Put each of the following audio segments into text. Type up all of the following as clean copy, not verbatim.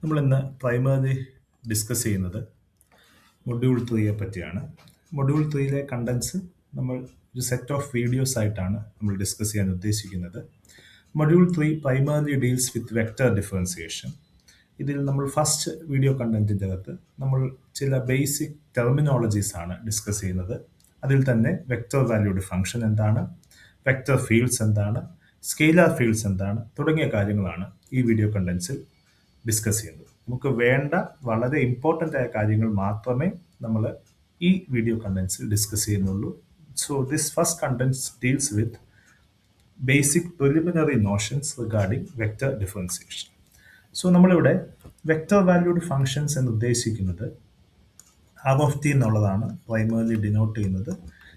നമ്മൾ ഇന്ന് primary discuss ചെയ്യുന്നത് മൊഡ്യൂൾ 3യെ പറ്റിയാണ്. മൊഡ്യൂൾ 3യിലെ കണ്ടൻസ് നമ്മൾ ഒരു സെറ്റ് ഓഫ് വീഡിയോസ് ആയിട്ടാണ് നമ്മൾ ഡിസ്കസ് ചെയ്യാൻ ഉദ്ദേശിക്കുന്നത്. Module 3 primary deals with vector differentiation. ഇതിൽ നമ്മൾ ഫസ്റ്റ് വീഡിയോ കണ്ടന്റിൻ്റെ അകത്ത് നമ്മൾ ചില ബേസിക് ടെർമിനോളജീസ് ആണ് ഡിസ്കസ് ചെയ്യുന്നത്. അതിൽ തന്നെ വെക്റ്റർ വാല്യൂഡ് ഫംഗ്ഷൻ എന്താണ്, വെക്റ്റർ ഫീൽഡ്സ് എന്താണ്, സ്കെയിലർ ഫീൽഡ്സ് എന്താണ് തുടങ്ങിയ കാര്യങ്ങളാണ് ഈ വീഡിയോ കണ്ടൻസിൽ ഡിസ്കസ് ചെയ്യുന്നത്. നമുക്ക് വേണ്ട വളരെ ഇമ്പോർട്ടൻ്റ് ആയ കാര്യങ്ങൾ മാത്രമേ നമ്മൾ ഈ വീഡിയോ കണ്ടൻസിൽ ഡിസ്കസ് ചെയ്യുന്നുള്ളൂ. So this first content deals with basic preliminary notions regarding vector differentiation. So നമ്മളിവിടെ വെക്റ്റർ വാല്യൂഡ് ഫങ്ഷൻസ് എന്ന് ഉദ്ദേശിക്കുന്നത് ആർ ഓഫ് ടി എന്നുള്ളതാണ് പ്രൈമറിലി ഡിനോട്ട് ചെയ്യുന്നത്.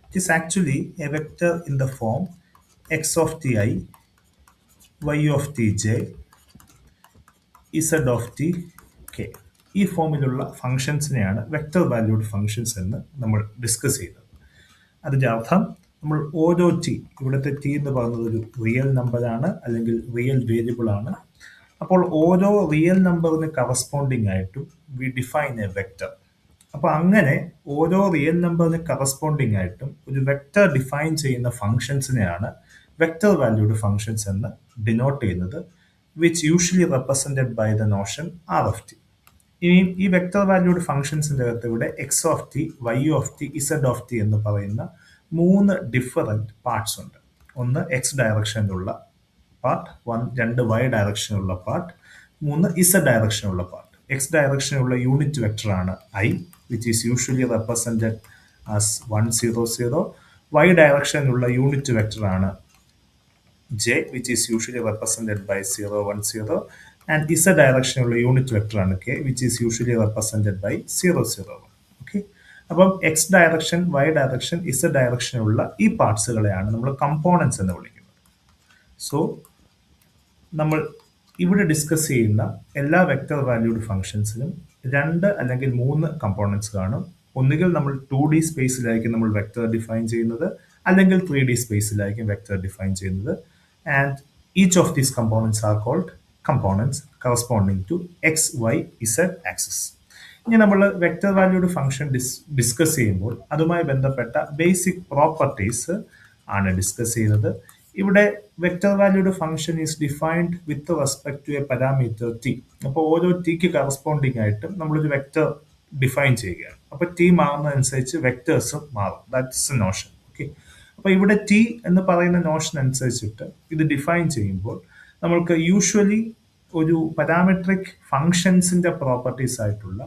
It is actually a vector in the form X of T I, Y of T J, Z of T K. ഈ ഫോമിലുള്ള ഫങ്ഷൻസിനെയാണ് vector valued functions എന്ന് നമ്മൾ discuss ചെയ്തത്. അതിൻ്റെ അർത്ഥം നമ്മൾ ഓരോ ടി, ഇവിടുത്തെ ടി എന്ന് പറയുന്നത് ഒരു റിയൽ നമ്പറാണ് അല്ലെങ്കിൽ റിയൽ വേരിയബിൾ ആണ്. അപ്പോൾ ഓരോ റിയൽ നമ്പറിന് കറസ്പോണ്ടിങ് ആയിട്ടും വി ഡിഫൈൻ എ വെക്റ്റർ. അപ്പോൾ അങ്ങനെ ഓരോ റിയൽ നമ്പറിന് കറസ്പോണ്ടിങ് ആയിട്ടും ഒരു വെക്റ്റർ ഡിഫൈൻ ചെയ്യുന്ന ഫങ്ഷൻസിനെയാണ് വെക്റ്റർ വാല്യൂഡ് ഫങ്ഷൻസ് എന്ന് ഡിനോട്ട് ചെയ്യുന്നത്, which usually represented by the notion r of t. ഇനി ഈ വെക്റ്റർ വാല്യൂഡ് ഫംഗ്ഷൻസിൻ്റെ അകത്ത് ഇവിടെ x of t, y of t, z of T എന്ന് പറയുന്ന 3 ഡിഫറെൻറ്റ് പാർട്സ് ഉണ്ട്. ഒന്ന് എക്സ് ഡയറക്ഷനിലുള്ള പാർട്ട്, 2 വൈ ഡയറക്ഷനിലുള്ള പാർട്ട്, 3 ഇസഡ് ഡയറക്ഷനിലുള്ള പാർട്ട്. എക്സ് ഡയറക്ഷനിലുള്ള യൂണിറ്റ് വെക്ടറാണ് i, which is usually represented as 1 0 0. Y ഡയറക്ഷനിലുള്ള യൂണിറ്റ് വെക്ടറാണ് J, which is usually represented by 0 1 0, and Z directionulla unit vector ആണ് K, which is usually represented by 0 0 1. Okay, അപ്പം X direction, Y direction, Z ഡയറക്ഷനുള്ള ഈ പാർട്സുകളെയാണ് നമ്മൾ components എന്ന് വിളിക്കുന്നത്. സോ നമ്മൾ ഇവിടെ ഡിസ്കസ് ചെയ്യുന്ന എല്ലാ വെക്റ്റർ വാല്യൂഡ് ഫംഗ്ഷൻസിനും 2 അല്ലെങ്കിൽ 3 കമ്പോണൻസ് കാണും. ഒന്നുകിൽ നമ്മൾ 2D സ്പേസിലായിരിക്കും നമ്മൾ വെക്റ്റർ ഡിഫൈൻ ചെയ്യുന്നത്, അല്ലെങ്കിൽ 3D സ്പേസിലായിരിക്കും വെക്റ്റർ ഡിഫൈൻ ചെയ്യുന്നത്. And each of these components are called components corresponding to x, y, z axis. ഇനി നമ്മൾ വെക്റ്റർ വാല്യൂഡ് ഫംഗ്ഷൻ ഡിസ്കസ് ചെയ്യുമ്പോൾ അതുമായി ബന്ധപ്പെട്ട ബേസിക് പ്രോപ്പർട്ടീസ് ആണ് ഡിസ്കസ് ചെയ്യുന്നത്. ഇവിടെ vector valued function is defined with respect to a parameter T. അപ്പോൾ ഓരോ ടിക്ക് കറസ്പോണ്ടിങ് ആയിട്ടും നമ്മളൊരു വെക്റ്റർ ഡിഫൈൻ ചെയ്യുകയാണ്. അപ്പോൾ ടി മാറുന്നതനുസരിച്ച് വെക്റ്റേഴ്സും മാറും. That's A Notion. ഓക്കെ, അപ്പോൾ ഇവിടെ ടി എന്ന് പറയുന്ന നോഷൻ അനുസരിച്ചിട്ട് ഇത് ഡിഫൈൻ ചെയ്യുമ്പോൾ നമ്മൾക്ക് യൂഷ്വലി ഒരു പാരാമെട്രിക് ഫങ്ഷൻസിന്റെ പ്രോപ്പർട്ടീസ് ആയിട്ടുള്ള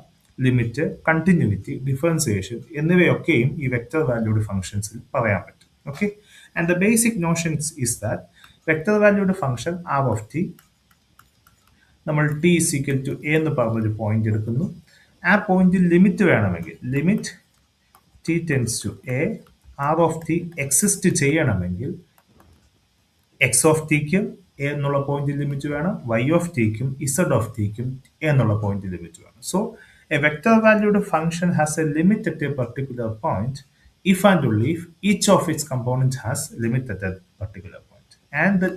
ലിമിറ്റ്, കണ്ടിന്യൂറ്റി, ഡിഫറൻസിയേഷൻ എന്നിവയൊക്കെയും ഈ വെക്റ്റർ വാല്യൂഡ് ഫങ്ഷൻസിൽ പറയാൻ പറ്റും. Okay, and the basic notions is that vector valued function r of t, നമ്മൾ t is equal to A എന്ന് പറഞ്ഞൊരു പോയിന്റ് എടുക്കുന്നു. ആ പോയിന്റിൽ ലിമിറ്റ് വേണമെങ്കിൽ, limit T tends to A, R of t exist ചെയ്യണമെങ്കിൽ എക്സ് ഓഫ് ടിക്കും a എന്നുള്ള പോയിന്റ് ലിമിറ്റ് വേണം, വൈ ഓഫ് ടിക്കും ഇസഡ് ഓഫ് ടിക്കും എ എന്നുള്ള പോയിന്റ് ലിമിറ്റ് വേണം. So A vector valued function has a limit at A particular point if and only if each of its components has limit at a particular point. And the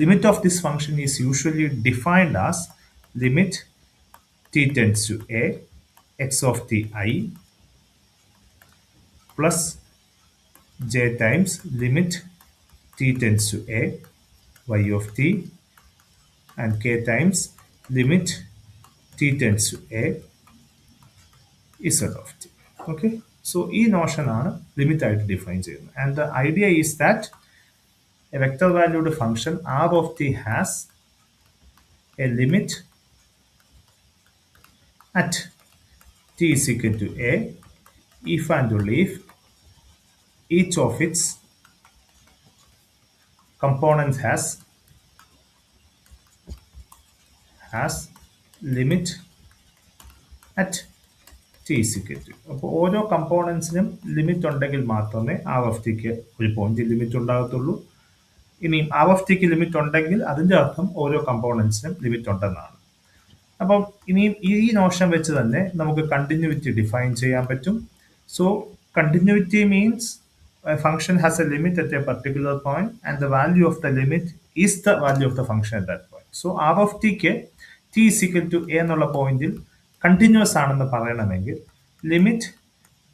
limit of this function is usually defined as limit t tends to a, x of t I plus j times limit t tends to a, y of t, and k times limit t tends to a, z of t. Okay, so ഈ notion ആണ് limit ആയിട്ട് define ചെയ്യുന്നത്. And the idea is that a vector valued function R of T has a limit at t is equal to a if and only if each of its components has limit at t is equal to. അപ്പോൾ ഓരോ കമ്പോണൻസിനും limit ഉണ്ടെങ്കിൽ മാത്രമേ R of tick ഒരു point limit ഉണ്ടാകത്തുള്ളൂ. ഇനി R of tick limit ഉണ്ടെങ്കിൽ അതിൻ്റെ അർത്ഥം ഓരോ കമ്പോണൻസിനും ലിമിറ്റ് ഉണ്ടെന്നാണ്. അപ്പം ഇനിയും ഈ നോഷൻ വെച്ച് തന്നെ നമുക്ക് കണ്ടിന്യൂറ്റി ഡിഫൈൻ ചെയ്യാൻ പറ്റും. So continuity means a function has a limit at a particular point and the value of the limit is the value of the function at that point. So r of t ക്ക് T is equal to A എന്നുള്ള പോയിന്റിൽ continuous ആണെന്ന് പറയണമെങ്കിൽ limit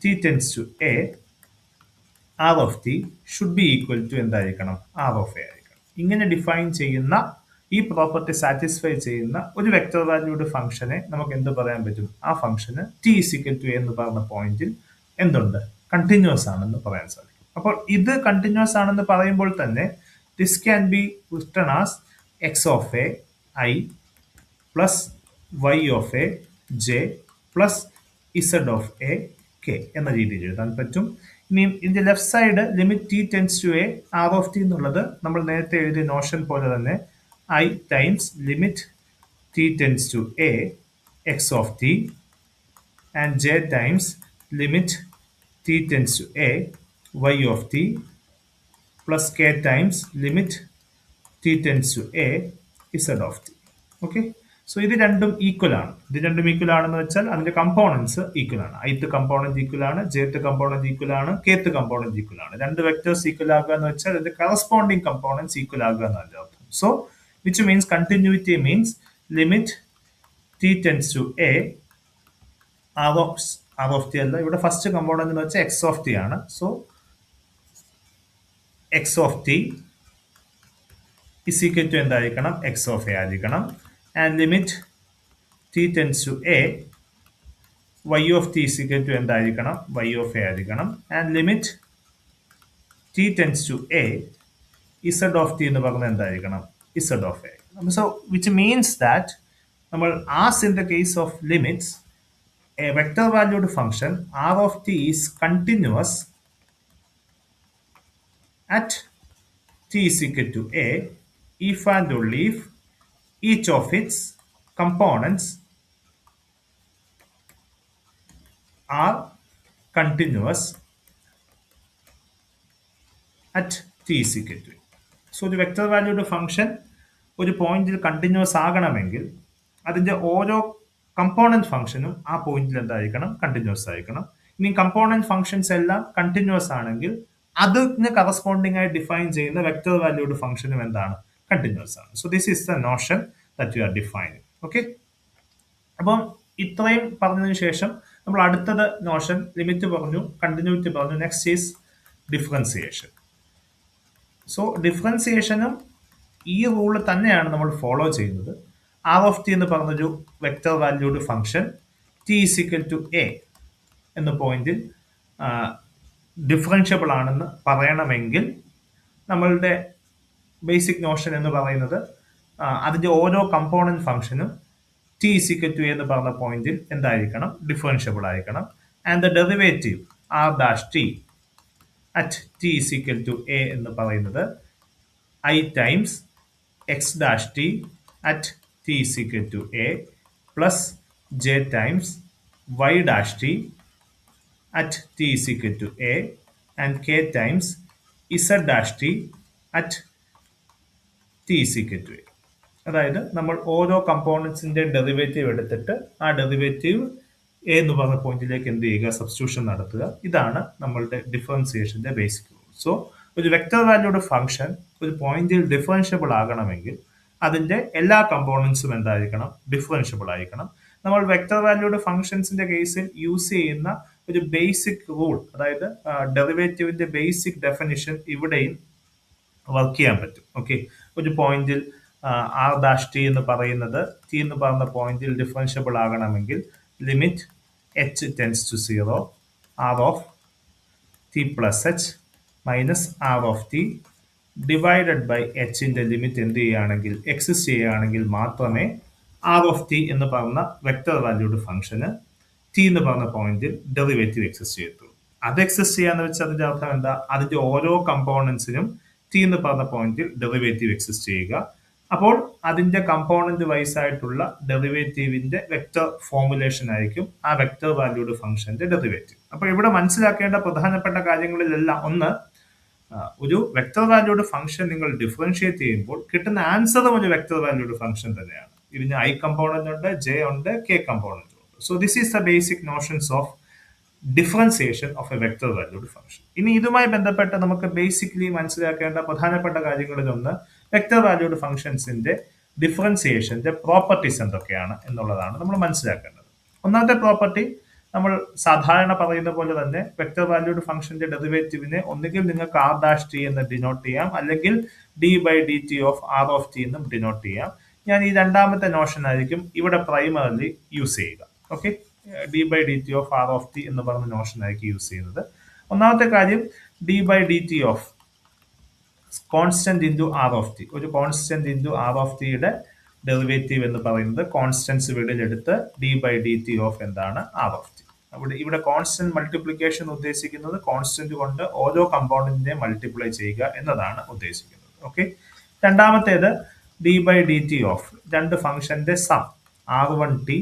T tends to A R of T should be equal to എന്തായിരിക്കണം, R of A ആയിരിക്കണം. ഇങ്ങനെ define ചെയ്യുന്ന ഈ പ്രോപ്പർട്ടി സാറ്റിസ്ഫൈ ചെയ്യുന്ന ഒരു വെക്ടർ വാല്യൂഡ് ഫംഗ്ഷനെ നമുക്ക് എന്ത് പറയാൻ പറ്റും, ആ ഫംഗ്ഷന് T is equal to A എന്ന് പറഞ്ഞ പോയിന്റിൽ എന്തുണ്ട്, കണ്ടിന്യൂസ് ആണെന്ന് പറയാൻ സാധിക്കും. അപ്പോൾ ഇത് കണ്ടിന്യൂസ് ആണെന്ന് പറയുമ്പോൾ തന്നെ this can be written as X of A I plus Y of A J plus Z of A K എന്ന രീതിയിൽ എഴുതാൻ പറ്റും. ഇനി ഇതിന്റെ left side limit T tends to A R of T എന്നുള്ളത് നമ്മൾ നേരത്തെ എഴുതിയ നോഷൻ പോലെ തന്നെ I times limit T tends to A X of T and J times limit T tends to A Y of T plus K times limit T tends to A Z of T. Okay, so ഇത് രണ്ടും equal ആണ്. ഇത് രണ്ടും equal ആണെന്ന് വെച്ചാൽ അതിന്റെ components equal ആണ്. ith component equal ആണ്, jth കമ്പോണന്റ് ഈക്വൽ ആണ്, kth കമ്പോണന്റ് ഈക്വൽ ആണ്. രണ്ട് വെക്ടേഴ്സ് ഈക്വൽ ആകുക എന്ന് വെച്ചാൽ അതിന്റെ കറസ്പോണ്ടിങ് കമ്പോണൻസ് ഈക്വൽ ആകുക എന്നല്ല അർത്ഥം. So which means continuity means limit T tends to A R of T അല്ല, ഇവിടെ ഫസ്റ്റ് കമ്പോണന്റ് എന്ന് വെച്ചാൽ എക്സ് ഓഫ് ടി ആണ്. So X of T is equal to എന്തായിരിക്കണം, എക്സ് ഓഫ് എ ആയിരിക്കണം. And limit T tends to A y of t is equal to എന്തായിരിക്കണം, y of a ആയിരിക്കണം. And limit t tends to a z of t എന്ന് പറഞ്ഞാൽ എന്തായിരിക്കണം, z of a. So which means that നമ്മൾ as in the case of limits a vector valued function r of t is continuous at t is equal to a if and only if each of its components are continuous at t is equal to. So ഒരു vector valued function ഒരു പോയിന്റിൽ continuous ആകണമെങ്കിൽ അതിന്റെ ഓരോ component ഫംഗ്ഷനും ആ പോയിന്റിൽ എന്തായിരിക്കണം, കണ്ടിന്യൂസ് ആയിരിക്കണം. ഇനി കമ്പോണന്റ് ഫംഗ്ഷൻസ് എല്ലാം കണ്ടിന്യൂസ് ആണെങ്കിൽ അതിന് കറസ്പോണ്ടിങ് ആയി ഡിഫൈൻ ചെയ്യുന്ന വെക്ടർ വാല്യൂഡ് ഫംഗ്ഷനും എന്താണ്, കണ്ടിന്യൂസ് ആണ്. So this is the Notion that you are defining. Okay, അപ്പം ഇത്രയും പറഞ്ഞതിന് ശേഷം നമ്മൾ അടുത്തത് നോഷൻ ലിമിറ്റ് പറഞ്ഞു, കണ്ടിന്യൂറ്റി പറഞ്ഞു. Next is differentiation. സോ ഡിഫറൻസിയേഷനും ഈ റൂള് തന്നെയാണ് നമ്മൾ ഫോളോ ചെയ്യുന്നത്. ആർ ഓഫ് ടി എന്ന് പറഞ്ഞൊരു vector valued function T is equal to A എന്ന പോയിന്റിൽ ഡിഫറൻഷ്യബിൾ ആണെന്ന് പറയണമെങ്കിൽ നമ്മളുടെ ബേസിക് നോഷൻ എന്ന് പറയുന്നത് അതിന്റെ ഓരോ കമ്പോണന്റ് ഫംഗ്ഷനും T is equal to A എന്ന് പറഞ്ഞ പോയിന്റിൽ എന്തായിരിക്കണം, ഡിഫറൻഷ്യബിൾ ആയിരിക്കണം. And the derivative R dash T at T is equal to A എന്ന് പറയുന്നത് I times X dash T at T is equal to A plus J times Y dash T at t is equal to a and k times z dash t at t is equal to a. അതായത് നമ്മൾ ഓരോ കമ്പോണൻസിന്റെ derivative എടുത്തിട്ട് ആ derivative A എന്ന് പറഞ്ഞ പോയിന്റിലേക്ക് എന്ത് ചെയ്യുക, സബ്സ്റ്റിറ്റ്യൂഷൻ നടത്തുക. ഇതാണ് നമ്മളുടെ ഡിഫറൻസിയേഷന്റെ ബേസിക് റൂൾ. സോ ഒരു വെക്ടർ വാല്യൂഡ് ഫംഗ്ഷൻ ഒരു പോയിന്റിൽ ഡിഫറൻഷ്യബിൾ ആകണമെങ്കിൽ അതിന്റെ എല്ലാ കമ്പോണൻസും എന്തായിരിക്കണം, ഡിഫറൻഷ്യബിൾ ആയിരിക്കണം. നമ്മൾ വെക്ടർ വാല്യൂഡ് ഫംഗ്ഷൻസിന്റെ കേസിൽ യൂസ് ചെയ്യുന്ന ഒരു ബേസിക് റൂൾ, അതായത് ഡെറിവേറ്റീവിന്റെ ബേസിക് ഡെഫിനിഷൻ ഇവിടെയും വർക്ക് ചെയ്യാൻ പറ്റും. ഓക്കെ, ഒരു പോയിന്റിൽ ആർ ഡാഷ് ടി എന്ന് പറയുന്നത് ടി എന്ന് പറയുന്ന പോയിന്റിൽ ഡിഫറൻഷ്യബിൾ ആകണമെങ്കിൽ limit h tends to 0 r of T plus h minus r of t divided by എച്ചിന്റെ ലിമിറ്റ് എന്ത് ചെയ്യുകയാണെങ്കിൽ, എക്സിസ്റ്റ് ചെയ്യുകയാണെങ്കിൽ മാത്രമേ ആർ ഓഫ് ടി എന്ന് പറഞ്ഞ വെക്ടർ വാല്യൂഡ് ഫംഗ്ഷന് ടി എന്ന് പറഞ്ഞ പോയിന്റിൽ ഡെറിവേറ്റീവ് എക്സിസ്റ്റ് ചെയ്യത്തുള്ളൂ. അത് എക്സിസ്റ്റ് ചെയ്യാന്ന് വെച്ചാൽ അതിന്റെ അർത്ഥം എന്താ, അതിന്റെ ഓരോ കമ്പോണൻസിനും ടി എന്ന് പറഞ്ഞ പോയിന്റിൽ ഡെറിവേറ്റീവ് എക്സിസ്റ്റ് ചെയ്യുക. അപ്പോൾ അതിന്റെ കമ്പോണന്റ് വൈസ് ആയിട്ടുള്ള ഡെറിവേറ്റീവിന്റെ വെക്ടർ ഫോർമുലേഷൻ ആയിരിക്കും ആ വെക്ടർ വാല്യൂഡ് ഫംഗ്ഷന്റെ ഡെറിവേറ്റീവ്. അപ്പോൾ ഇവിടെ മനസ്സിലാക്കേണ്ട പ്രധാനപ്പെട്ട കാര്യങ്ങളിലെല്ലാം ഒന്ന്, ഒരു വെക്ടർ വാല്യൂഡ് ഫംഗ്ഷൻ നിങ്ങൾ ഡിഫറൻഷിയേറ്റ് ചെയ്യുമ്പോൾ കിട്ടുന്ന ആൻസറും ഒരു വെക്ടർ വാല്യൂഡ് ഫംഗ്ഷൻ തന്നെയാണ്. ഇതിന് ഐ കമ്പോണന്റ് ഉണ്ട്, ജെ ഉണ്ട്, കെ കമ്പോണന്റ് ഉണ്ട്. So this is the basic notions of differentiation of a vector valued function. ഇനി ഇതുമായി ബന്ധപ്പെട്ട് നമുക്ക് ബേസിക്കലി മനസ്സിലാക്കേണ്ട പ്രധാനപ്പെട്ട കാര്യങ്ങളിൽ ഒന്ന് വെക്ടർ വാല്യൂഡ് ഫംഗ്ഷൻസിന്റെ ഡിഫറൻസിയേഷന്റെ പ്രോപ്പർട്ടീസ് എന്തൊക്കെയാണ് എന്നുള്ളതാണ് നമ്മൾ മനസ്സിലാക്കേണ്ടത്. ഒന്നാമത്തെ പ്രോപ്പർട്ടി നമ്മൾ സാധാരണ പറയുന്ന പോലെ തന്നെ വെക്ടർ വാല്യൂഡ് ഫംഗ്ഷന്റെ ഡെറിവേറ്റീവിനെ ഒന്നുകിൽ നിങ്ങൾക്ക് ആർ ഡാഷ് ടി എന്ന് ഡിനോട്ട് ചെയ്യാം, അല്ലെങ്കിൽ D by D T of R of T എന്നും ഡിനോട്ട് ചെയ്യാം. ഞാൻ ഈ രണ്ടാമത്തെ നോഷൻ ആയിരിക്കും ഇവിടെ പ്രൈമറിലി യൂസ് ചെയ്യുക. Okay, D by D T of R of T എന്ന് പറഞ്ഞ നോഷൻ ആയിരിക്കും യൂസ് ചെയ്യുന്നത്. ഒന്നാമത്തെ കാര്യം D by D T of constant into R of T, ഒരു കോൺസ്റ്റന്റ് ഇൻറ്റു ആർ ഓഫ് ടിയുടെ ഡെറിവേറ്റീവ് എന്ന് പറയുന്നത് കോൺസ്റ്റൻസ് വീടിലെടുത്ത് D by D T of എന്താണ് ആർ ഓഫ് ടി. ഇവിടെ കോൺസ്റ്റന്റ് മൾട്ടിപ്ലിക്കേഷൻ ഉദ്ദേശിക്കുന്നത് കോൺസ്റ്റന്റ് കൊണ്ട് ഓരോ കമ്പോണന്റിനെ മൾട്ടിപ്ലൈ ചെയ്യുക എന്നതാണ് ഉദ്ദേശിക്കുന്നത്. ഓക്കെ, രണ്ടാമത്തേത് D by D T of രണ്ട് ഫംഗ്ഷന്റെ sum R one T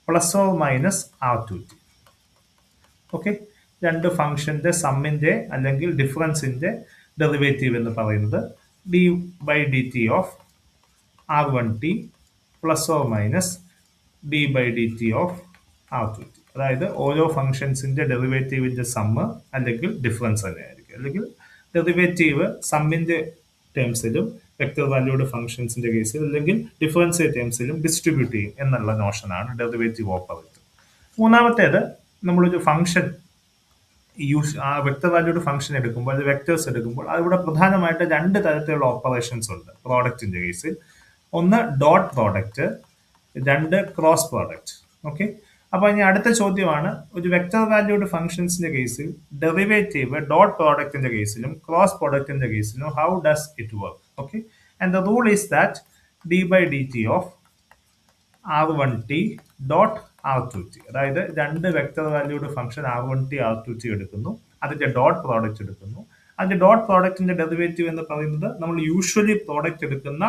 plus or minus R two T. Okay, രണ്ട് ഫംഗ്ഷന്റെ സമ്മിന്റെ അല്ലെങ്കിൽ ഡിഫറൻസിന്റെ ഡെറിവേറ്റീവ് എന്ന് പറയുന്നത് D by D T of R one T plus or minus D by D T of R two T. അതായത് ഓരോ ഫംഗ്ഷൻസിന്റെ ഡെറിവേറ്റീവിന്റെ സമ്മ് അല്ലെങ്കിൽ ഡിഫറൻസ് തന്നെയായിരിക്കും, അല്ലെങ്കിൽ ഡെറിവേറ്റീവ് സമ്മിന്റെ ടേംസിലും വെക്ടർ വാല്യൂഡ് ഫംഗ്ഷൻസിന്റെ കേസിൽ അല്ലെങ്കിൽ ഡിഫറൻസ് ടേംസിലും ഡിസ്ട്രിബ്യൂട്ട് ചെയ്യും എന്നുള്ള നോഷനാണ് ഡെറിവേറ്റീവ് ഓപ്പറേറ്റർ. മൂന്നാമത്തേത് നമ്മളൊരു ഫംഗ്ഷൻ ആ വെക്ടർ വാല്യൂഡ് ഫംഗ്ഷൻ എടുക്കുമ്പോൾ, അത് വെക്ടേഴ്സ് എടുക്കുമ്പോൾ അതിവിടെ പ്രധാനമായിട്ട് രണ്ട് തരത്തിലുള്ള ഓപ്പറേഷൻസ് ഉണ്ട് പ്രോഡക്റ്റിന്റെ കേസിൽ. ഒന്ന് ഡോട്ട് പ്രോഡക്റ്റ്, രണ്ട് ക്രോസ് പ്രോഡക്റ്റ്. ഓക്കെ, അപ്പൊ ഇനി അടുത്ത ചോദ്യമാണ്, ഒരു വെക്ടർ വാല്യൂഡ് ഫംഗ്ഷൻസിന്റെ കേസിൽ ഡെറിവേറ്റീവ് ഡോട്ട് പ്രോഡക്റ്റിന്റെ കേസിലും ക്രോസ് പ്രോഡക്റ്റിന്റെ കേസിലും how does it work? Okay, and the rule is that D by D T of R one T dot R two T, അതായത് രണ്ട് vector valued function R one T R two T എടുക്കുന്നു, അതിന്റെ dot product എടുക്കുന്നു. അതിന്റെ dot പ്രോഡക്റ്റിന്റെ derivative എന്ന് പറയുന്നത് നമ്മൾ usually product എടുക്കുന്ന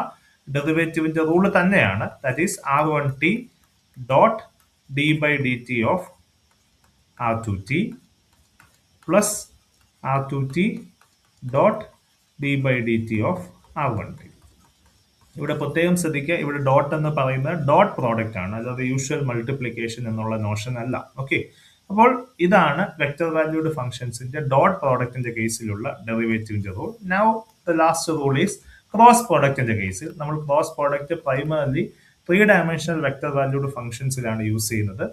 ഡെറിവേറ്റീവിന്റെ റൂൾ തന്നെയാണ്. That is R one T dot D by D T of R two T plus R two T dot D by D T of R one T. ഇവിടെ പ്രത്യേകം ശ്രദ്ധിക്കുക, ഇവിടെ ഡോട്ട് എന്ന് പറയുന്നത് dot product ആണ്, അല്ലാതെ usual multiplication എന്നുള്ള notion അല്ല. ഓക്കെ, അപ്പോൾ ഇതാണ് വെക്ടർ വാല്യൂഡ് ഫംഗ്ഷൻസിന്റെ ഡോട്ട് പ്രോഡക്റ്റിന്റെ കേസിലുള്ള ഡെറിവേറ്റീവിന്റെ rule. Now the last rule is cross പ്രോഡക്റ്റിന്റെ കേസിൽ നമ്മൾ cross product primarily 3-dimensional vector valued ഫംഗ്ഷൻസിലാണ് യൂസ് ചെയ്യുന്നത്.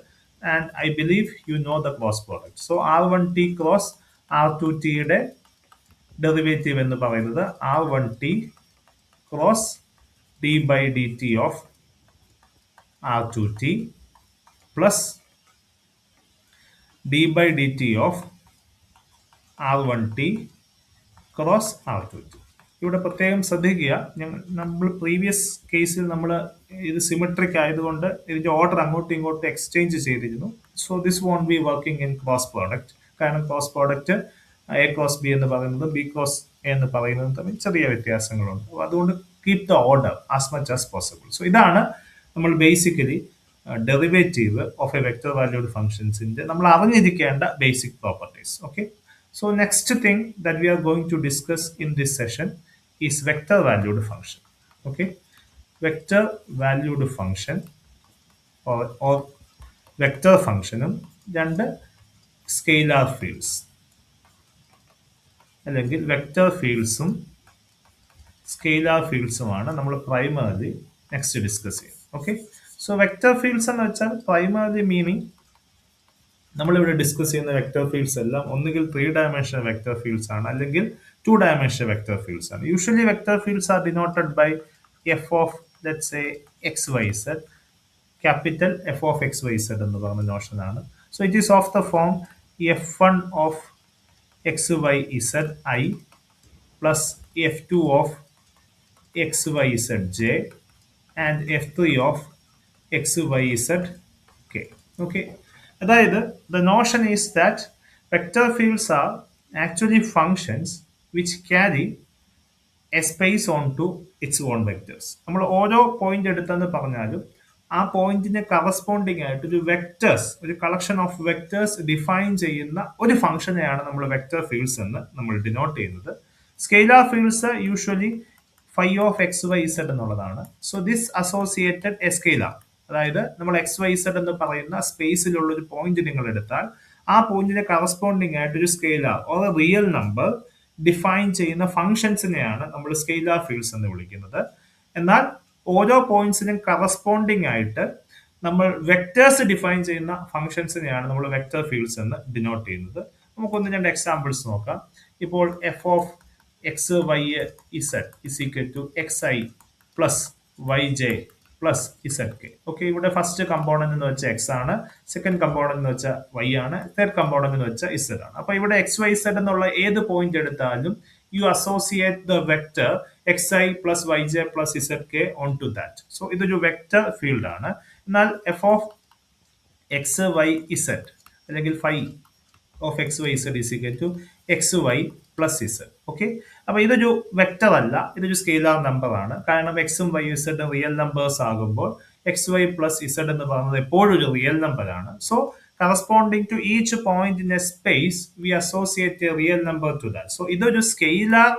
And I believe you know the cross product. So r one t cross r two ടിയുടെ ഡെറിവേറ്റീവ് എന്ന് പറയുന്നത് r one t cross d by dt of r2t plus d by dt of r1t cross r2t. ഇവിടെ പ്രത്യേകം ശ്രദ്ധിക്കുക, നമ്മൾ previous കേസിൽ നമ്മൾ ഇത് സിമെട്രിക് ആയതുകൊണ്ട് ഇതിന്റെ ഓർഡർ അങ്ങോട്ടും ഇങ്ങോട്ടും എക്സ്ചേഞ്ച് ചെയ്തിരുന്നു. So this won't be working in cross product, കാരണം cross product a cross b എന്ന് പറയുന്നത് ബി ക്രോസ് എ എന്ന് പറയുന്നത് തമ്മിൽ ചെറിയ വ്യത്യാസങ്ങളുണ്ട്. അപ്പോൾ അതുകൊണ്ട് keep the order as much as possible. So ഇതാണ് നമ്മൾ basically derivative of a vector valued ഫംഗ്ഷൻസിന്റെ നമ്മൾ അറിഞ്ഞിരിക്കേണ്ട basic properties. Okay, so next thing that we are going to discuss in this session is vector valued function. Okay, vector valued function or vector ഫംഗ്ഷനും രണ്ട് scalar fields അല്ലെങ്കിൽ vector ഫീൽഡ്സും scalar ഫീൽഡ്സുമാണ് നമ്മൾ primary next discuss ചെയ്യുന്നത്. Okay, so vector fields എന്ന് വെച്ചാൽ primary meaning നമ്മളിവിടെ ഡിസ്കസ് ചെയ്യുന്ന വെക്ടർ ഫീൽഡ്സ് എല്ലാം ഒന്നുകിൽ 3-dimensional വെക്ടർ ഫീൽഡ്സ് ആണ്, അല്ലെങ്കിൽ 2-dimensional വെക്ടർ ഫീൽഡ്സ് ആണ്. Usually vector fields are denoted by F of let's say X Y Z, capital F of X Y Z എന്ന് പറയുന്ന നോഷൻ ആണ്. So it is of the form F one of X Y Z I plus F two of X Y Z J and F three of X Y Z K. Okay, അതായത് the notion is that vector fields are actually functions which carry a space on to its own vectors. നമ്മൾ ഓരോ point എടുത്തെന്ന് പറഞ്ഞാലും ആ പോയിന്റിന് corresponding ആയിട്ട് ഒരു vectors, ഒരു കളക്ഷൻ ഓഫ് വെക്ടേഴ്സ് ഡിഫൈൻ ചെയ്യുന്ന ഒരു ഫംഗ്ഷനെയാണ് നമ്മൾ വെക്ടർ ഫീൽഡ്സ് എന്ന് നമ്മൾ ഡിനോട്ട് ചെയ്യുന്നത്. Scalar fields usually phi of X Y z എന്നുള്ളതാണ്. So this associated a scalar, അതായത് നമ്മൾ എക്സ് വൈ സെഡ് എന്ന് പറയുന്ന സ്പേസിലുള്ള ഒരു പോയിന്റ് നിങ്ങൾ എടുത്താൽ ആ പോയിന്റിന് കറസ്പോണ്ടിങ് ആയിട്ട് ഒരു scalar or real number define ചെയ്യുന്ന ഫംഗ്ഷൻസിനെയാണ് നമ്മൾ സ്കെയിലാർ ഫീൽഡ്സ് എന്ന് വിളിക്കുന്നത്. എന്നാൽ ഓരോ പോയിന്റ്സിനും കറസ്പോണ്ടിങ് ആയിട്ട് നമ്മൾ വെക്ടേഴ്സ് ഡിഫൈൻ ചെയ്യുന്ന ഫംഗ്ഷൻസിനെയാണ് നമ്മൾ വെക്ടർ ഫീൽഡ്സ് എന്ന് ഡിനോട്ട് ചെയ്യുന്നത്. നമുക്കൊന്ന് രണ്ട് എക്സാമ്പിൾസ് നോക്കാം. ഇപ്പോൾ F of X Y Z is equal to X I plus Y J plus Z K. Okay, ഇവിടെ ഫസ്റ്റ് കമ്പോണന്റ് എന്ന് വെച്ചാൽ എക്സ് ആണ്, സെക്കൻഡ് കമ്പോണന്റ് എന്ന് വെച്ചാൽ വൈ ആണ്, തേർഡ് കമ്പോണന്റ് എന്ന് വെച്ചാൽ ഇസഡ് ആണ്. അപ്പൊ ഇവിടെ എക്സ് വൈ ഇസഡ് എന്നുള്ള ഏത് പോയിന്റ് എടുത്താലും you associate the vector xi plus yj plus zk onto that. So ഇതൊരു വെക്ടർ ഫീൽഡ് ആണ്. എന്നാൽ f of X Y z അല്ലെങ്കിൽ phi of X Y z is equal to x y plus z. Okay, അപ്പൊ ഇതൊരു vector അല്ല, ഇതൊരു scalar number ആണ്. കാരണം എക്സും വൈ ഇസഡും റിയൽ നമ്പേഴ്സ് ആകുമ്പോൾ എക്സ് വൈ പ്ലസ് ഇസഡ് എന്ന് പറയുന്നത് എപ്പോഴും ഒരു റിയൽ നമ്പർ ആണ്. So corresponding to each point in a space, we associate a real number to that. So ഇതൊരു സ്കെയിലാർ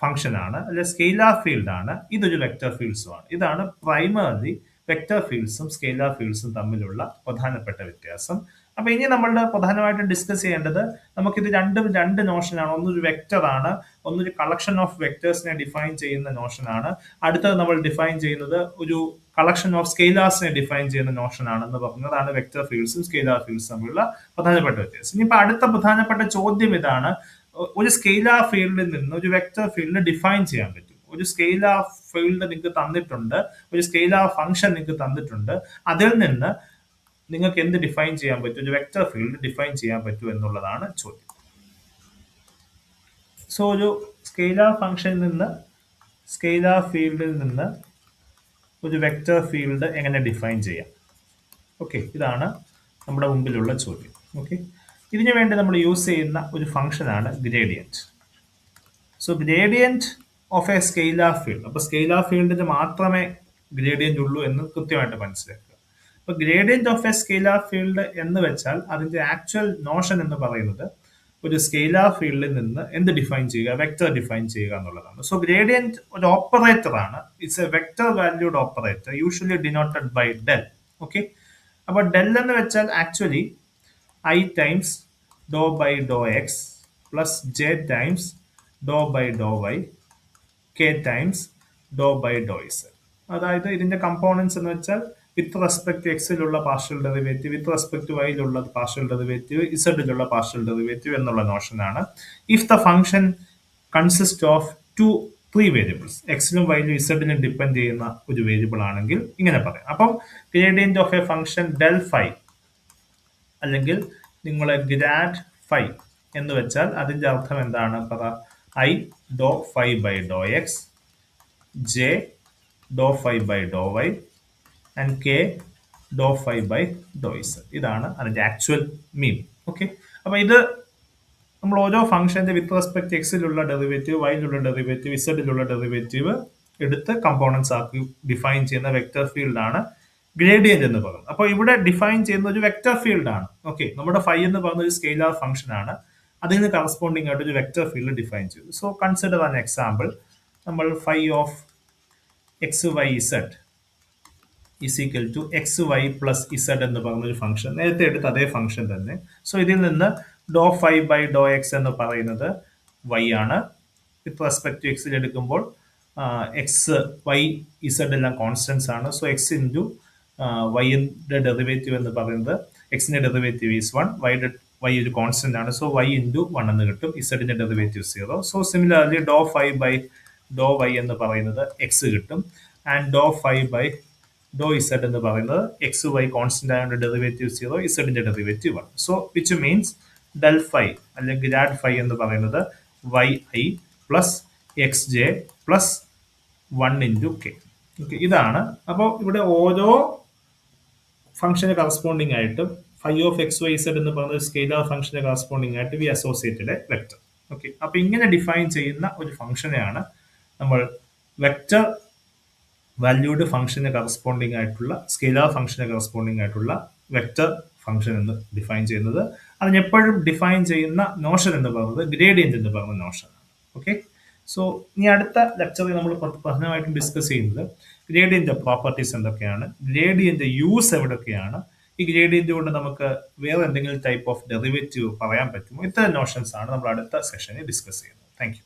ഫംഗ്ഷൻ ആണ്, അല്ലെ സ്കെയിലാർ ഫീൽഡ് ആണ്, ഇതൊരു വെക്ടർ ഫീൽഡ്സും ആണ്. ഇതാണ് പ്രൈമറി വെക്ടർ ഫീൽഡ്സും സ്കെയിലാർ ഫീൽഡ്സും തമ്മിലുള്ള പ്രധാനപ്പെട്ട വ്യത്യാസം. അപ്പൊ ഇനി നമ്മളുടെ പ്രധാനമായിട്ടും ഡിസ്കസ് ചെയ്യേണ്ടത്, നമുക്കിത് രണ്ടും രണ്ട് നോഷനാണ്. ഒന്നൊരു വെക്ടർ ആണ്, ഒന്നൊരു കളക്ഷൻ ഓഫ് വെക്ടേഴ്സിനെ ഡിഫൈൻ ചെയ്യുന്ന നോഷനാണ്. അടുത്തത് നമ്മൾ ഡിഫൈൻ ചെയ്യുന്നത് ഒരു കളക്ഷൻ ഓഫ് സ്കെയിലാർസിനെ ഡിഫൈൻ ചെയ്യുന്ന നോഷൻ ആണെന്ന് പറഞ്ഞതാണ് വെക്ടർ ഫീൽഡ്സും സ്കെയിലാർ ഫീൽഡ്സും തമ്മിലുള്ള പ്രധാനപ്പെട്ട വ്യത്യാസം. ഇനിയിപ്പോ അടുത്ത പ്രധാനപ്പെട്ട ചോദ്യം ഇതാണ്, ഒരു സ്കെയിലാർ ഫീൽഡിൽ നിന്ന് ഒരു വെക്ടർ ഫീൽഡ് ഡിഫൈൻ ചെയ്യാൻ പറ്റും. ഒരു സ്കെയിലാർ ഫീൽഡ് നിങ്ങൾക്ക് തന്നിട്ടുണ്ട്, ഒരു സ്കെയിലാർ ഫംഗ്ഷൻ നിങ്ങൾക്ക് തന്നിട്ടുണ്ട്, അതിൽ നിന്ന് നിങ്ങൾക്ക് എന്ത് ഡിഫൈൻ ചെയ്യാൻ പറ്റും, ഒരു വെക്ടർ ഫീൽഡ് ഡിഫൈൻ ചെയ്യാൻ പറ്റും എന്നുള്ളതാണ് ചോദ്യം. സോ ഒരു സ്കെയിലാർ ഫംഗ്ഷനിൽ നിന്ന്, സ്കെയിലാർ ഫീൽഡിൽ നിന്ന് ഒരു വെക്ടർ ഫീൽഡ് എങ്ങനെ ഡിഫൈൻ ചെയ്യാം? ഓക്കെ, ഇതാണ് നമ്മുടെ മുമ്പിലുള്ള ചോദ്യം. ഓക്കെ, ഇതിനു വേണ്ടി നമ്മൾ യൂസ് ചെയ്യുന്ന ഒരു ഫംഗ്ഷനാണ് gradient. So gradient of A scalar field. അപ്പൊ സ്കെയിലാർ ഫീൽഡിന് മാത്രമേ ഗ്രേഡിയന്റ് ഉള്ളൂ എന്ന് കൃത്യമായിട്ട് മനസ്സിലാക്കുക. അപ്പൊ gradient of A scalar field എന്ന് വെച്ചാൽ അതിന്റെ ആക്ച്വൽ നോഷൻ എന്ന് പറയുന്നത് ഒരു സ്കെയിലാർ ഫീൽഡിൽ നിന്ന് എന്ത് ഡിഫൈൻ ചെയ്യുക, വെക്ടർ ഡിഫൈൻ ചെയ്യുക എന്നുള്ളതാണ്. സോ ഗ്രേഡിയന്റ് ഒരു ഓപ്പറേറ്റർ ആണ്. It's a vector valued operator, usually denoted by del. Okay, അപ്പൊ ഡെൽ എന്ന് വെച്ചാൽ actually i times do by do x plus J times do by do y k times do by do z. അതായത് ഇതിന്റെ components എന്ന് വെച്ചാൽ with respect എക്സിലുള്ള partial derivative, with respect വൈയിലുള്ള partial derivative, ഇസഡിലുള്ള പാർഷ്യൽ ഡെറിവേറ്റീവ് എന്നുള്ള നോഷനാണ്. If the function consist of three variables, എക്സിലും വൈയിലും ഇസഡിലും depend ചെയ്യുന്ന ഒരു വേരിയബിൾ ആണെങ്കിൽ ഇങ്ങനെ പറയാം. അപ്പം gradient of A function del phi അല്ലെങ്കിൽ നിങ്ങൾ ഗ്രാഡ് ഫൈ എന്ന് വെച്ചാൽ അതിന്റെ അർത്ഥം എന്താണ്? പറ, I do phi by do X, J do phi by do Y and K do phi by do Z. ഇതാണ് അതിന്റെ ആക്ച്വൽ മീൻ. ഓക്കെ, അപ്പൊ ഇത് നമ്മൾ ഓരോ ഫംഗ്ഷന്റെ വിത്ത് റെസ്പെക്ട് എക്സിലുള്ള ഡെറിവേറ്റീവ്, വൈയിലുള്ള ഡെറിവേറ്റീവ്, ഇസഡിലുള്ള ഡെറിവേറ്റീവ് എടുത്ത് കമ്പോണൻസ് ആക്കി ഡിഫൈൻ ചെയ്യുന്ന വെക്ടർ ഫീൽഡ് ആണ് ഗ്രേഡിയന്റ് എന്ന് പറയുന്നത്. അപ്പോൾ ഇവിടെ ഡിഫൈൻ ചെയ്യുന്ന ഒരു വെക്ടർ ഫീൽഡ് ആണ്. ഓക്കെ, നമ്മുടെ ഫൈ എന്ന് പറയുന്ന ഒരു സ്കെയിലാർ ഫംഗ്ഷൻ ആണ്, അതിന് കറസ്പോണ്ടിങ് ആയിട്ട് ഒരു വെക്ടർ ഫീൽഡ് ഡിഫൈൻ ചെയ്തു. So consider an example. നമ്മൾ phi of X Y z is equal to x y plus z എന്ന് പറയുന്ന ഒരു ഫംഗ്ഷൻ, നേരത്തെ എടുത്ത അതേ ഫംഗ്ഷൻ തന്നെ. സോ ഇതിൽ നിന്ന് do phi by do x എന്ന് പറയുന്നത് വൈ ആണ്. വിത്ത് റെസ്പെക്ട് ടു എക്സിൽ എടുക്കുമ്പോൾ എക്സ് വൈ ഇസഡ് എല്ലാം കോൺസ്റ്റൻസ് ആണ്. സോ എക്സ് ഇൻറ്റു വൈയുടെ ഡെറിവേറ്റീവ് എന്ന് പറയുന്നത്, എക്സിന്റെ ഡെറിവേറ്റീവ് ഈസ് 1, വൈ ഒരു കോൺസ്റ്റന്റ് ആണ്. സോ വൈ ഇൻറ്റു 1 എന്ന് കിട്ടും. ഇസഡിന്റെ derivative 0. So similarly do phi by do y എന്ന് പറയുന്നത് എക്സ് കിട്ടും. And do phi by do z എന്ന് പറയുന്നത് എക്സ് വൈ കോൺസ്റ്റന്റ് ആയതുകൊണ്ട് ഡെറിവേറ്റീവ് 0, ഇസഡിന്റെ derivative 1. So which means del phi അല്ലെങ്കിൽ ഗ്രാഡ് ഫൈ എന്ന് പറയുന്നത് y i plus x j plus 1 into k. Okay, ഇതാണ്. അപ്പോൾ ഇവിടെ ഓരോ ഫംഗ്ഷന് കറസ്പോണ്ടിങ് ആയിട്ടും phi of X Y Z എന്ന് പറയുന്ന സ്കെയിലാർ ഫംഗ്ഷന് കറസ്പോണ്ടിങ് ആയിട്ട് we associated a vector. Okay, അപ്പൊ ഇങ്ങനെ ഡിഫൈൻ ചെയ്യുന്ന ഒരു ഫംഗ്ഷനെയാണ് നമ്മൾ വെക്ടർ വാല്യൂഡ് ഫംഗ്ഷന് കറസ്പോണ്ടിങ് ആയിട്ടുള്ള, സ്കെയിലാർ ഫംഗ്ഷന് കറസ്പോണ്ടിങ് ആയിട്ടുള്ള വെക്ടർ ഫംഗ്ഷൻ എന്ന് ഡിഫൈൻ ചെയ്യുന്നത്. അതിനെപ്പോഴും ഡിഫൈൻ ചെയ്യുന്ന നോഷൻ എന്ന് പറയുന്നത് ഗ്രേഡിയന്റ് എന്ന് പറയുന്ന നോഷനാണ്. ഓക്കെ, സോ ഇനി അടുത്ത ലെക്ചറിൽ നമ്മൾ പ്രധാനമായിട്ടും ഡിസ്കസ് ചെയ്യുന്നത് ഗ്രേഡിയന്റ് പ്രോപ്പർട്ടീസ് എന്തൊക്കെയാണ്, ഗ്രേഡിയന്റ് യൂസ് എവിടെയൊക്കെയാണ്, ഈ ഗ്രേഡിയന്റ് കൊണ്ട് നമുക്ക് വേറെ എന്തെങ്കിലും ടൈപ്പ് ഓഫ് ഡെറിവേറ്റീവ് പറയാൻ പറ്റുമോ, ഇത്തരം നോഷൻസ് ആണ് നമ്മൾ അടുത്ത സെഷനിൽ ഡിസ്കസ് ചെയ്യുന്നത്. Thank you.